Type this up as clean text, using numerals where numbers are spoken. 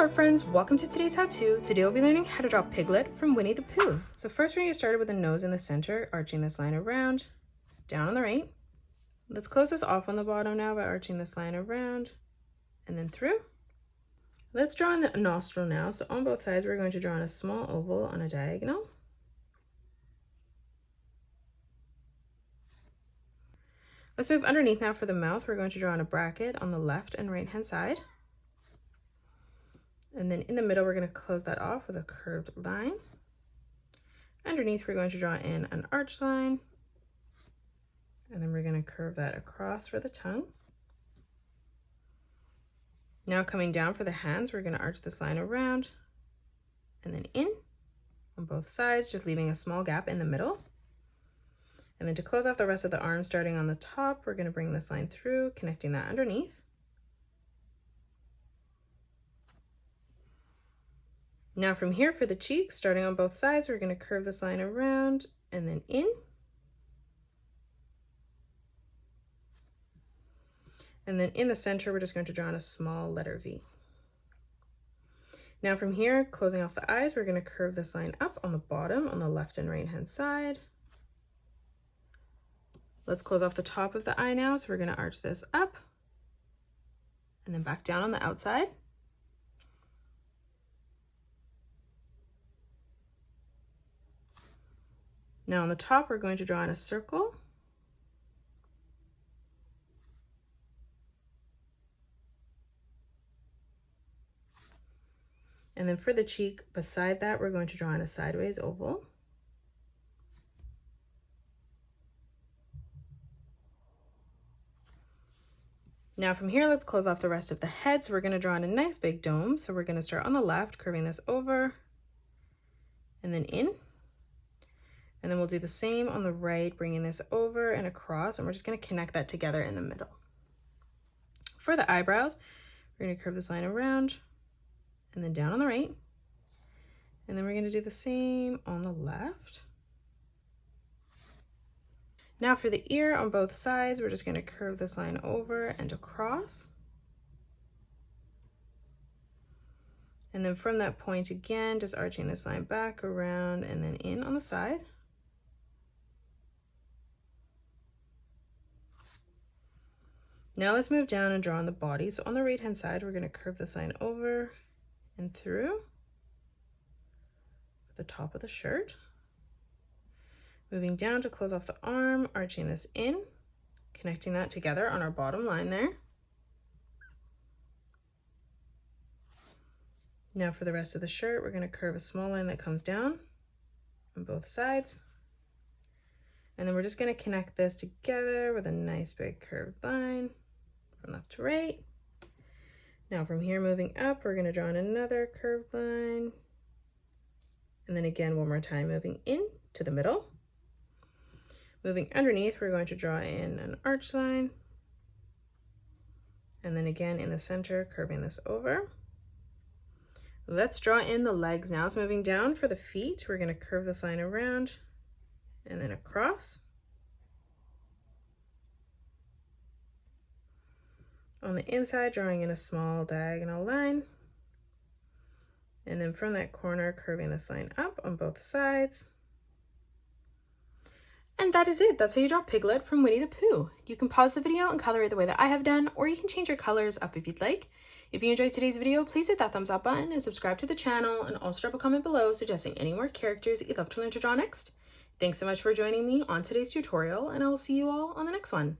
Hello friends, welcome to today's how-to. Today we'll be learning how to draw Piglet from Winnie the Pooh. So first we're going to get started with the nose in the center, arching this line around, down on the right. Let's close this off on the bottom now by arching this line around and then through. Let's draw in the nostril now. So on both sides we're going to draw in a small oval on a diagonal. Let's move underneath now for the mouth. We're going to draw in a bracket on the left and right hand side. And then in the middle, we're going to close that off with a curved line. Underneath, we're going to draw in an arch line. And then we're going to curve that across for the tongue. Now coming down for the hands, we're going to arch this line around and then in on both sides, just leaving a small gap in the middle. And then to close off the rest of the arm, starting on the top, we're going to bring this line through, connecting that underneath. Now from here for the cheeks, starting on both sides, we're going to curve this line around and then in. And then in the center, we're just going to draw in a small letter V. Now from here, closing off the eyes, we're going to curve this line up on the bottom on the left and right hand side. Let's close off the top of the eye now. So we're going to arch this up and then back down on the outside. Now on the top, we're going to draw in a circle. And then for the cheek, beside that, we're going to draw in a sideways oval. Now from here, let's close off the rest of the head. So we're going to draw in a nice big dome. So we're going to start on the left, curving this over and then in. And then we'll do the same on the right, bringing this over and across, and we're just going to connect that together in the middle. For the eyebrows, we're going to curve this line around and then down on the right. And then we're going to do the same on the left. Now for the ear on both sides, we're just going to curve this line over and across. And then from that point again, just arching this line back around and then in on the side. Now let's move down and draw on the body. So on the right hand side, we're going to curve this line over and through the top of the shirt. Moving down to close off the arm, arching this in, connecting that together on our bottom line there. Now for the rest of the shirt, we're going to curve a small line that comes down on both sides. And then we're just going to connect this together with a nice big curved line from left to right. Now from here moving up, we're going to draw in another curved line. And then again, one more time, moving in to the middle. Moving underneath, we're going to draw in an arch line. And then again in the center, curving this over. Let's draw in the legs now. So moving down for the feet, we're going to curve this line around and then across. On the inside, drawing in a small diagonal line. And then from that corner, curving this line up on both sides. And that is it. That's how you draw Piglet from Winnie the Pooh. You can pause the video and color it the way that I have done, or you can change your colors up if you'd like. If you enjoyed today's video, please hit that thumbs up button and subscribe to the channel, and also drop a comment below suggesting any more characters that you'd love to learn to draw next. Thanks so much for joining me on today's tutorial, and I will see you all on the next one.